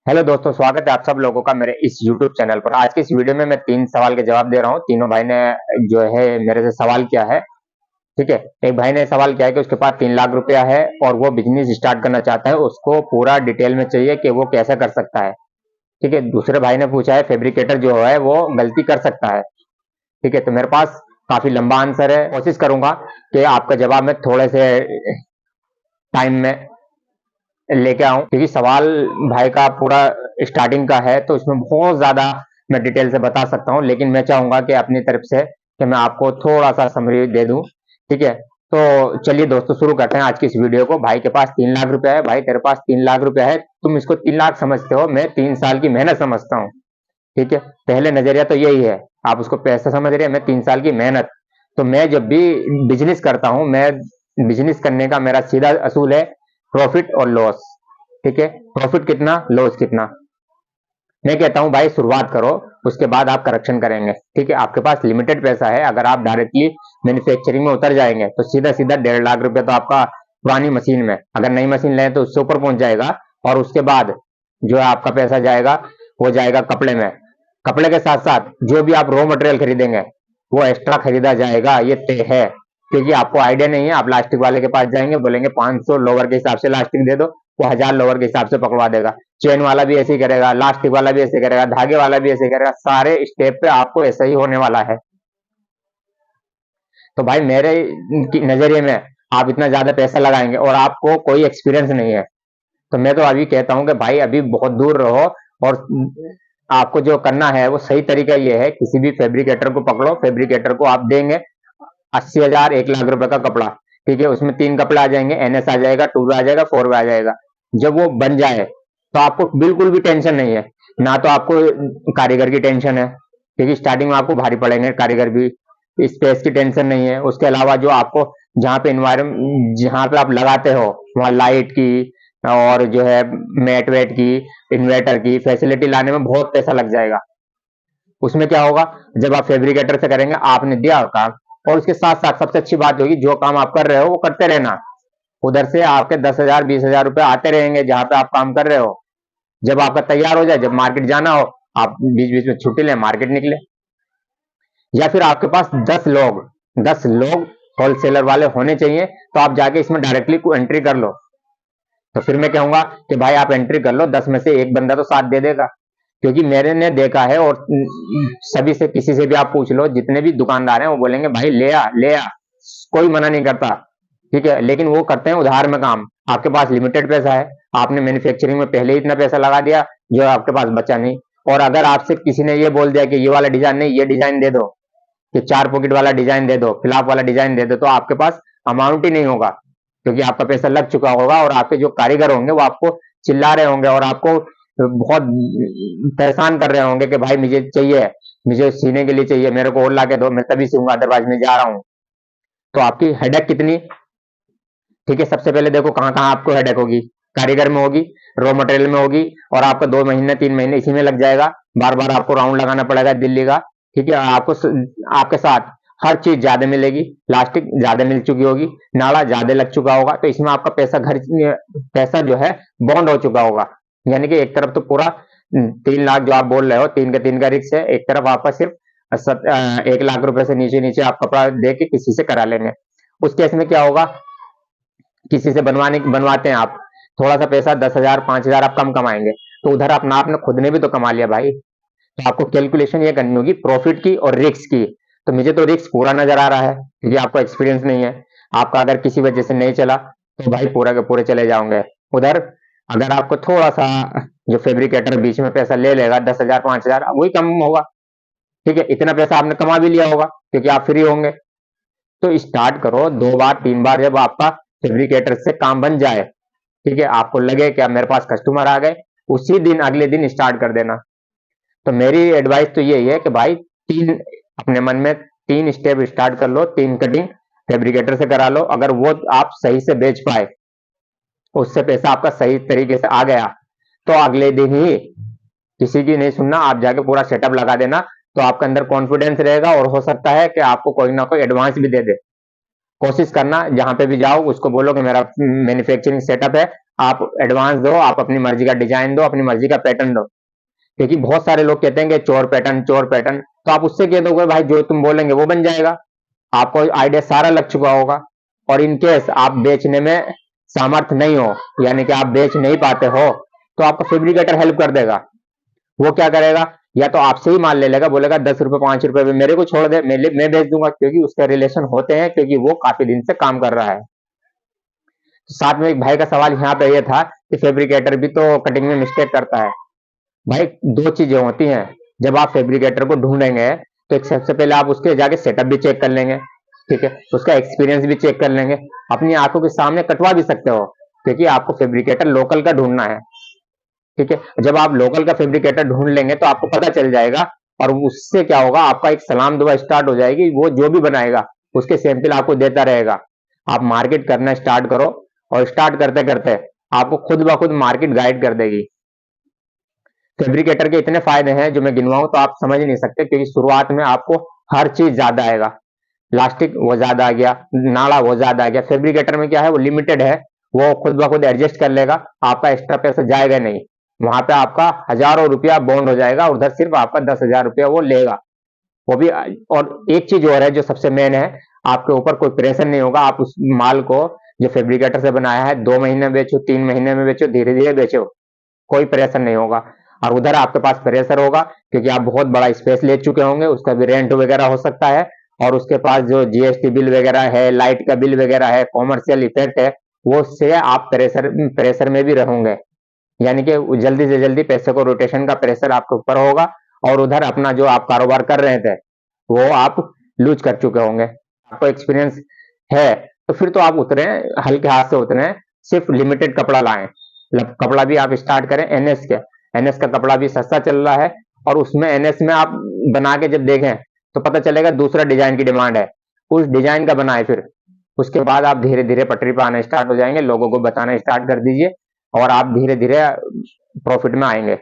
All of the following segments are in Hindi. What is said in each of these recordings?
हेलो दोस्तों, स्वागत है आप सब लोगों का मेरे इस YouTube चैनल पर। आज की इस वीडियो में मैं 3 सवाल के जवाब दे रहा हूँ। तीनों भाई ने जो है मेरे से सवाल किया है। ठीक है। एक भाई ने सवाल किया है कि उसके पास 3 लाख रुपया है और वो बिजनेस स्टार्ट करना चाहता है, उसको पूरा डिटेल में चाहिए कि वो कैसे कर सकता है। ठीक है। दूसरे भाई ने पूछा है फैब्रिकेटर जो है वो गलती कर सकता है। ठीक है। तो मेरे पास काफी लंबा आंसर है, कोशिश करूंगा कि आपका जवाब मैं थोड़े से टाइम में लेके आऊं, क्योंकि सवाल भाई का पूरा स्टार्टिंग का है तो इसमें बहुत ज्यादा मैं डिटेल से बता सकता हूं, लेकिन मैं चाहूंगा कि अपनी तरफ से कि मैं आपको थोड़ा सा समरी दे दूं। ठीक है। तो चलिए दोस्तों, शुरू करते हैं आज की इस वीडियो को। भाई के पास 3 लाख रुपया है। भाई तेरे पास 3 लाख रुपया है, तुम इसको 3 लाख समझते हो, मैं 3 साल की मेहनत समझता हूँ। ठीक है। पहले नजरिया तो यही है, आप उसको पैसा समझ रहे हैं, मैं 3 साल की मेहनत। तो मैं जब भी बिजनेस करता हूं, मैं बिजनेस करने का मेरा सीधा असूल है प्रॉफिट और लॉस। ठीक है। प्रॉफिट कितना, लॉस कितना। मैं कहता हूं भाई शुरुआत करो, उसके बाद आप करेक्शन करेंगे। ठीक है। आपके पास लिमिटेड पैसा है, अगर आप डायरेक्टली मैन्युफैक्चरिंग में उतर जाएंगे तो सीधा सीधा 1.5 लाख रुपया तो आपका पुरानी मशीन में, अगर नई मशीन लें तो उससे ऊपर पहुंच जाएगा। और उसके बाद जो है आपका पैसा जाएगा, वो जाएगा कपड़े में। कपड़े के साथ साथ जो भी आप रॉ मटेरियल खरीदेंगे वो एक्स्ट्रा खरीदा जाएगा, ये तय है। क्योंकि आपको आइडिया नहीं है, आप लास्टिक वाले के पास जाएंगे, बोलेंगे 500 लोवर के हिसाब से लास्टिक दे दो, वो 1000 लोवर के हिसाब से पकड़वा देगा। चेन वाला भी ऐसे ही करेगा, लास्टिक वाला भी ऐसे करेगा, धागे वाला भी ऐसे करेगा, सारे स्टेप पे आपको ऐसा ही होने वाला है। तो भाई मेरे नजरिए में आप इतना ज्यादा पैसा लगाएंगे और आपको कोई एक्सपीरियंस नहीं है, तो मैं तो अभी कहता हूं कि भाई अभी बहुत दूर रहो। और आपको जो करना है वो सही तरीका ये है, किसी भी फैब्रिकेटर को पकड़ो। फैब्रिकेटर को आप देंगे 80,000 1 लाख रुपए का कपड़ा। ठीक है। उसमें 3 कपड़े आ जाएंगे, एनएस आ जाएगा, 2 आ जाएगा, 4 आ जाएगा। जब वो बन जाए तो आपको बिल्कुल भी टेंशन नहीं है। ना तो आपको कारीगर की टेंशन है, क्योंकि स्टार्टिंग में आपको भारी पड़ेंगे कारीगर भी। स्पेस की टेंशन नहीं है। उसके अलावा जो आपको जहाँ पे इन्वायरमेंट, जहाँ पे आप लगाते हो वहाँ लाइट की और जो है मैट वेट की, इन्वर्टर की फैसिलिटी लाने में बहुत पैसा लग जाएगा। उसमें क्या होगा, जब आप फैब्रिकेटर से करेंगे, आपने दिया काम, और उसके साथ साथ सबसे अच्छी बात होगी, जो काम आप कर रहे हो वो करते रहना। उधर से आपके 10,000 20,000 रुपए आते रहेंगे जहां पे आप काम कर रहे हो। जब आपका तैयार हो जाए, जब मार्केट जाना हो, आप बीच बीच में छुट्टी लें, मार्केट निकले। या फिर आपके पास 10 लोग होलसेलर वाले होने चाहिए, तो आप जाके इसमें डायरेक्टली को एंट्री कर लो। तो फिर मैं कहूंगा कि भाई आप एंट्री कर लो, 10 में से एक बंदा तो साथ दे देगा। क्योंकि मैंने ने देखा है, और सभी से, किसी से भी आप पूछ लो, जितने भी दुकानदार हैं वो बोलेंगे भाई ले आ ले आ, कोई मना नहीं करता। ठीक है। लेकिन वो करते हैं उधार में काम। आपके पास लिमिटेड पैसा है, आपने मैन्युफैक्चरिंग में पहले ही इतना पैसा लगा दिया जो आपके पास बचा नहीं। और अगर आपसे किसी ने ये बोल दिया कि ये वाला डिजाइन नहीं, ये डिजाइन दे दो, कि 4 पॉकेट वाला डिजाइन दे दो, फ्लैप वाला डिजाइन दे दो, तो आपके पास अमाउंट ही नहीं होगा, क्योंकि आपका पैसा लग चुका होगा और आपके जो कारीगर होंगे वो आपको चिल्ला रहे होंगे और आपको बहुत परेशान कर रहे होंगे कि भाई मुझे चाहिए, मुझे सीने के लिए चाहिए, मेरे को और ला के दो, मैं तभी सीऊंगा, अदरवाइज मैं जा रहा हूँ। तो आपकी हेडेक कितनी। ठीक है। सबसे पहले देखो कहाँ कहाँ आपको हेडेक होगी। कारीगर में होगी, रॉ मटेरियल में होगी, और आपका 2 महीने 3 महीने इसी में लग जाएगा। बार बार आपको राउंड लगाना पड़ेगा दिल्ली का। ठीक है। आपको आपके साथ हर चीज ज्यादा मिलेगी, प्लास्टिक ज्यादा मिल चुकी होगी, नाड़ा ज्यादा लग चुका होगा, तो इसमें आपका पैसा घर, पैसा जो है बॉन्ड हो चुका होगा। यानी कि एक तरफ तो पूरा 3 लाख जो आप बोल रहे हो, 3 का रिक्स है, एक तरफ आपका सिर्फ 1 लाख रुपए से नीचे नीचे आप कपड़ा दे के किसी से करा लेंगे। उस केस में क्या होगा, किसी से बनवाते हैं आप, थोड़ा सा पैसा 10,000 5,000 आप कम कमाएंगे, तो उधर अपना आपने खुद ने भी तो कमा लिया भाई। तो आपको कैलकुलेशन ये करनी होगी प्रॉफिट की और रिस्क की। तो मुझे तो रिस्क पूरा नजर आ रहा है, क्योंकि आपको एक्सपीरियंस नहीं है। आपका अगर किसी वजह से नहीं चला तो भाई पूरा के पूरे चले जाओगे उधर। अगर आपको थोड़ा सा, जो फेब्रिकेटर बीच में पैसा ले लेगा 10,000 5,000, वही कम होगा। ठीक है। इतना पैसा आपने कमा भी लिया होगा, क्योंकि आप फ्री होंगे। तो स्टार्ट करो, 2 बार 3 बार जब आपका फेब्रिकेटर से काम बन जाए, ठीक है, आपको लगे कि अब मेरे पास कस्टमर आ गए, उसी दिन अगले दिन स्टार्ट कर देना। तो मेरी एडवाइस तो यही है कि भाई तीन, अपने मन में 3 स्टेप स्टार्ट कर लो, 3 कटिंग फैब्रिकेटर से करा लो। अगर वो आप सही से बेच पाए, उससे पैसा आपका सही तरीके से आ गया, तो अगले दिन ही किसी की नहीं सुनना, आप जाके पूरा सेटअप लगा देना। तो आपके अंदर कॉन्फिडेंस रहेगा, और हो सकता है कि आपको कोई ना कोई एडवांस भी दे दे। कोशिश करना, जहां पे भी जाओ उसको बोलो कि मेरा मैन्युफैक्चरिंग सेटअप है, आप एडवांस दो, आप अपनी मर्जी का डिजाइन दो, अपनी मर्जी का पैटर्न दो। क्योंकि बहुत सारे लोग कहते हैं कि चोर पैटर्न, तो आप उससे कह दोगे भाई जो तुम बोलेंगे वो बन जाएगा। आपको आइडिया सारा लग चुका होगा। और इनकेस आप बेचने में सामर्थ्य नहीं हो, यानी कि आप बेच नहीं पाते हो, तो आपका फैब्रिकेटर हेल्प कर देगा। वो क्या करेगा, या तो आपसे ही माल ले लेगा, बोलेगा 10 रुपए 5 रुपए में मेरे को छोड़ दे, मैं भेज दूंगा, क्योंकि उसके रिलेशन होते हैं, क्योंकि वो काफी दिन से काम कर रहा है। तो साथ में एक भाई का सवाल यहाँ पे ये था कि फैब्रिकेटर भी तो कटिंग में मिस्टेक करता है। भाई दो चीजें होती हैं, जब आप फैब्रिकेटर को ढूंढेंगे तो एक सबसे पहले आप उसके जाके सेटअप भी चेक कर लेंगे, ठीक है, उसका एक्सपीरियंस भी चेक कर लेंगे, अपनी आंखों के सामने कटवा भी सकते हो, क्योंकि आपको फैब्रिकेटर लोकल का ढूंढना है, ठीक है। जब आप लोकल का फैब्रिकेटर ढूंढ लेंगे तो आपको पता चल जाएगा, और उससे क्या होगा, आपका एक सलाम दुआ स्टार्ट हो जाएगी। वो जो भी बनाएगा उसके सैंपल आपको देता रहेगा। आप मार्केट करना स्टार्ट करो, और स्टार्ट करते करते आपको खुद ब खुद मार्केट गाइड कर देगी। फैब्रिकेटर के इतने फायदे हैं जो मैं गिनवाऊं तो आप समझ नहीं सकते, क्योंकि शुरुआत में आपको हर चीज ज्यादा आएगा। प्लास्टिक वो ज्यादा आ गया, नाड़ा वो ज्यादा आ गया। फैब्रिकेटर में क्या है, वो लिमिटेड है, वो खुद ब खुद एडजस्ट कर लेगा, आपका एक्स्ट्रा पैसा जाएगा नहीं। वहां पे आपका हजारों रुपया बॉन्ड हो जाएगा, उधर सिर्फ आपका 10,000 रुपया वो लेगा। वो भी, और एक चीज और है जो सबसे मेन है, आपके ऊपर कोई प्रेशर नहीं होगा। आप उस माल को जो फैब्रिकेटर से बनाया है 2 महीने में बेचो, 3 महीने में बेचो, धीरे धीरे बेचो, कोई प्रेशर नहीं होगा। और उधर आपके पास प्रेशर होगा, क्योंकि आप बहुत बड़ा स्पेस ले चुके होंगे, उसका भी रेंट वगैरह हो सकता है, और उसके पास जो जीएसटी बिल वगैरह है, लाइट का बिल वगैरह है, कॉमर्शियल इफेक्ट है, वो से आप प्रेशर प्रेशर में भी रहोगे। यानी कि जल्दी से जल्दी पैसे को, रोटेशन का प्रेशर आपके ऊपर होगा, और उधर अपना जो आप कारोबार कर रहे थे वो आप लूज कर चुके होंगे। आपको एक्सपीरियंस है, तो फिर तो आप उतरे, हल्के हाथ से उतरे, सिर्फ लिमिटेड कपड़ा लाएं। कपड़ा भी आप स्टार्ट करें एनएस के, एनएस का कपड़ा भी सस्ता चल रहा है, और उसमें एनएस में आप बना के जब देखें तो पता चलेगा दूसरा डिजाइन की डिमांड है, उस डिजाइन का बनाए। फिर उसके बाद आप धीरे धीरे पटरी पर आने स्टार्ट हो जाएंगे, लोगों को बताना स्टार्ट कर दीजिए, और आप धीरे धीरे प्रॉफिट में आएंगे।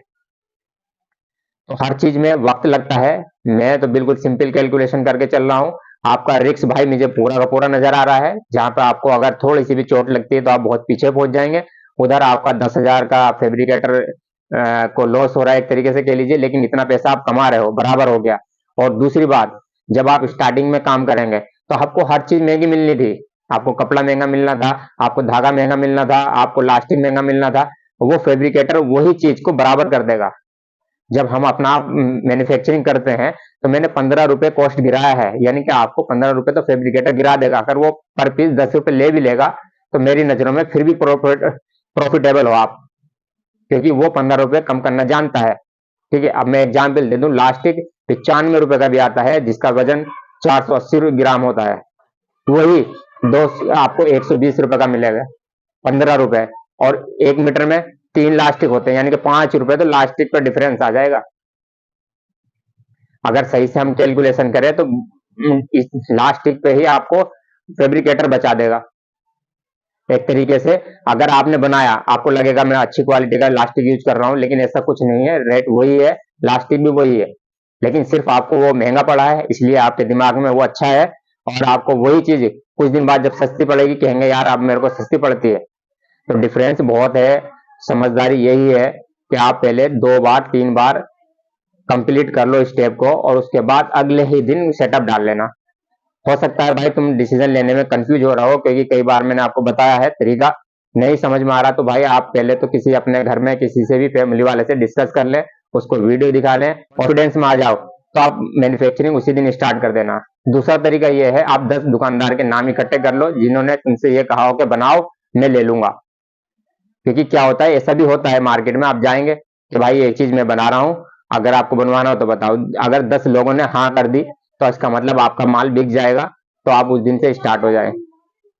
तो हर चीज में वक्त लगता है। मैं तो बिल्कुल सिंपल कैलकुलेशन करके चल रहा हूँ। आपका रिस्क भाई मुझे पूरा का पूरा नजर आ रहा है, जहां पे आपको अगर थोड़ी सी भी चोट लगती है तो आप बहुत पीछे पहुंच जाएंगे। उधर आपका 10,000 का फैब्रिकेटर को लॉस हो रहा है एक तरीके से कह लीजिए, लेकिन इतना पैसा आप कमा रहे हो, बराबर हो गया। और दूसरी बात, जब आप स्टार्टिंग में काम करेंगे तो आपको हर चीज महंगी मिलनी थी। आपको कपड़ा महंगा मिलना था, आपको धागा महंगा मिलना था, आपको लास्टिक महंगा मिलना था। वो फैब्रिकेटर वही चीज को बराबर कर देगा। जब हम अपना मैन्युफैक्चरिंग करते हैं तो मैंने 15 रुपए कॉस्ट गिराया है, यानी कि आपको 15 रुपए तो फैब्रिकेटर गिरा देगा। अगर वो पर पीस 10 रुपए ले भी लेगा तो मेरी नजरों में फिर भी प्रॉफिटेबल हो आप, क्योंकि वो 15 रुपए कम करना जानता है। ठीक है, अब मैं एग्जाम्पल दे दूं, लास्टिक 95 रुपए का भी आता है, जिसका वजन 480 ग्राम होता है। वही दो आपको 120 रुपए का मिलेगा, 15 रुपए। और 1 मीटर में 3 लास्टिक होते हैं, यानी कि 5 रुपए तो लास्टिक पर डिफरेंस आ जाएगा। अगर सही से हम कैलकुलेशन करें तो इस लास्टिक पे ही आपको फैब्रिकेटर बचा देगा एक तरीके से। अगर आपने बनाया, आपको लगेगा मैं अच्छी क्वालिटी का लास्टिक यूज कर रहा हूं, लेकिन ऐसा कुछ नहीं है। रेट वही है, लास्टिक भी वही है, लेकिन सिर्फ आपको वो महंगा पड़ा है, इसलिए आपके दिमाग में वो अच्छा है। और आपको वही चीज कुछ दिन बाद जब सस्ती पड़ेगी कहेंगे यार अब मेरे को सस्ती पड़ती है। तो डिफरेंस बहुत है। समझदारी यही है कि आप पहले 2 बार 3 बार कंप्लीट कर लो स्टेप को, और उसके बाद अगले ही दिन सेटअप डाल लेना। हो सकता है भाई तुम डिसीजन लेने में कंफ्यूज हो रहा हो, क्योंकि कई बार मैंने आपको बताया है तरीका, नहीं समझ में आ रहा तो भाई आप पहले तो किसी अपने घर में किसी से भी फैमिली वाले से डिस्कस कर लें, उसको वीडियो दिखा लें, कॉन्फिडेंस में आ जाओ तो आप मैन्युफैक्चरिंग उसी दिन स्टार्ट कर देना। दूसरा तरीका यह है, आप 10 दुकानदार के नाम इकट्ठे कर लो जिन्होंने तुमसे ये कहा हो कि बनाओ, मैं ले लूंगा। क्योंकि क्या होता है, ऐसा भी होता है मार्केट में, आप जाएंगे कि भाई ये चीज मैं बना रहा हूं, अगर आपको बनवाना हो तो बताओ। अगर 10 लोगों ने हाँ कर दी तो इसका मतलब आपका माल बिक जाएगा, तो आप उस दिन से स्टार्ट हो जाए।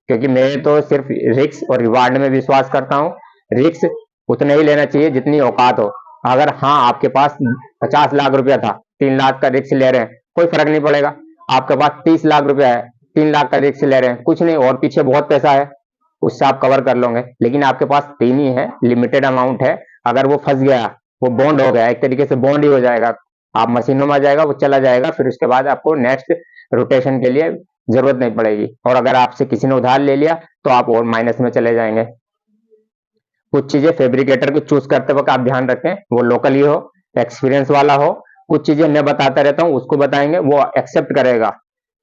क्योंकि मैं तो सिर्फ रिस्क और रिवार्ड में विश्वास करता हूँ। रिस्क उतना ही लेना चाहिए जितनी औकात हो। अगर हाँ आपके पास 50 लाख रुपया था, 3 लाख का रिस्क ले रहे हैं, कोई फर्क नहीं पड़ेगा। आपके पास 30 लाख रुपया है, 3 लाख का रिस्क ले रहे हैं, कुछ नहीं, और पीछे बहुत पैसा है, उससे आप कवर कर लोगे। लेकिन आपके पास 3 ही है, लिमिटेड अमाउंट है, अगर वो फंस गया, वो बॉन्ड हो गया, एक तरीके से बॉन्ड ही हो जाएगा, आप मशीनों में आ जाएगा, वो चला जाएगा, फिर उसके बाद आपको नेक्स्ट रोटेशन के लिए जरूरत नहीं पड़ेगी। और अगर आपसे किसी ने उधार ले लिया तो आप और माइनस में चले जाएंगे। कुछ चीजें फैब्रिकेटर को चूज करते वक्त आप ध्यान रखें वो लोकल ही हो, एक्सपीरियंस वाला हो। कुछ चीजें मैं बताता रहता हूँ, उसको बताएंगे वो एक्सेप्ट करेगा।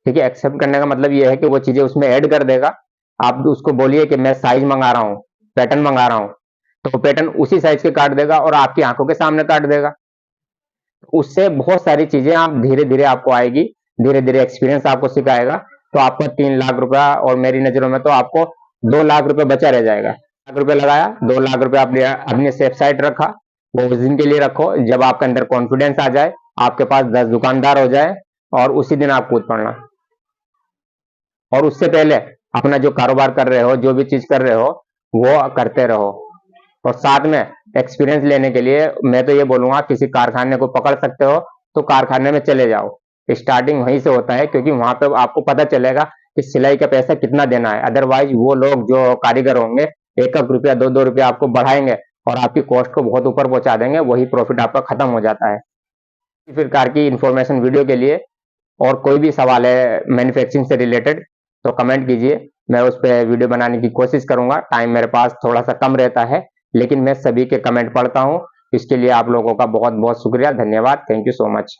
ठीक है, एक्सेप्ट करने का मतलब ये है कि वो चीजें उसमें ऐड कर देगा। आप उसको बोलिए कि मैं साइज मंगा रहा हूँ, पैटर्न मंगा रहा हूँ, तो पैटर्न उसी साइज के काट देगा और आपकी आंखों के सामने काट देगा। उससे बहुत सारी चीजें आप धीरे धीरे आपको आएगी, धीरे धीरे एक्सपीरियंस आपको सिखाएगा। तो आपका 3 लाख रुपया, और मेरी नजरों में तो आपको 2 लाख रुपए बचा रह जाएगा। लाख रुपए लगाया, 2 लाख रुपए आपने अपने सेफ साइड रखा, वो उस दिन के लिए रखो जब आपके अंदर कॉन्फिडेंस आ जाए, आपके पास 10 दुकानदार हो जाए, और उसी दिन आप कूद पड़ना। और उससे पहले अपना जो कारोबार कर रहे हो, जो भी चीज कर रहे हो, वो करते रहो। और साथ में एक्सपीरियंस लेने के लिए मैं तो ये बोलूंगा, किसी कारखाने को पकड़ सकते हो तो कारखाने में चले जाओ। स्टार्टिंग वहीं से होता है, क्योंकि वहां पे आपको पता चलेगा कि सिलाई का पैसा कितना देना है। अदरवाइज वो लोग जो कारीगर होंगे 1-1 रुपया 2-2 रुपया आपको बढ़ाएंगे और आपकी कॉस्ट को बहुत ऊपर पहुंचा देंगे, वही प्रॉफिट आपका खत्म हो जाता है। इस प्रकार की इंफॉर्मेशन वीडियो के लिए और कोई भी सवाल है मैन्युफैक्चरिंग से रिलेटेड तो कमेंट कीजिए, मैं उस पर वीडियो बनाने की कोशिश करूंगा। टाइम मेरे पास थोड़ा सा कम रहता है, लेकिन मैं सभी के कमेंट पढ़ता हूं। इसके लिए आप लोगों का बहुत बहुत शुक्रिया, धन्यवाद, थैंक यू सो मच।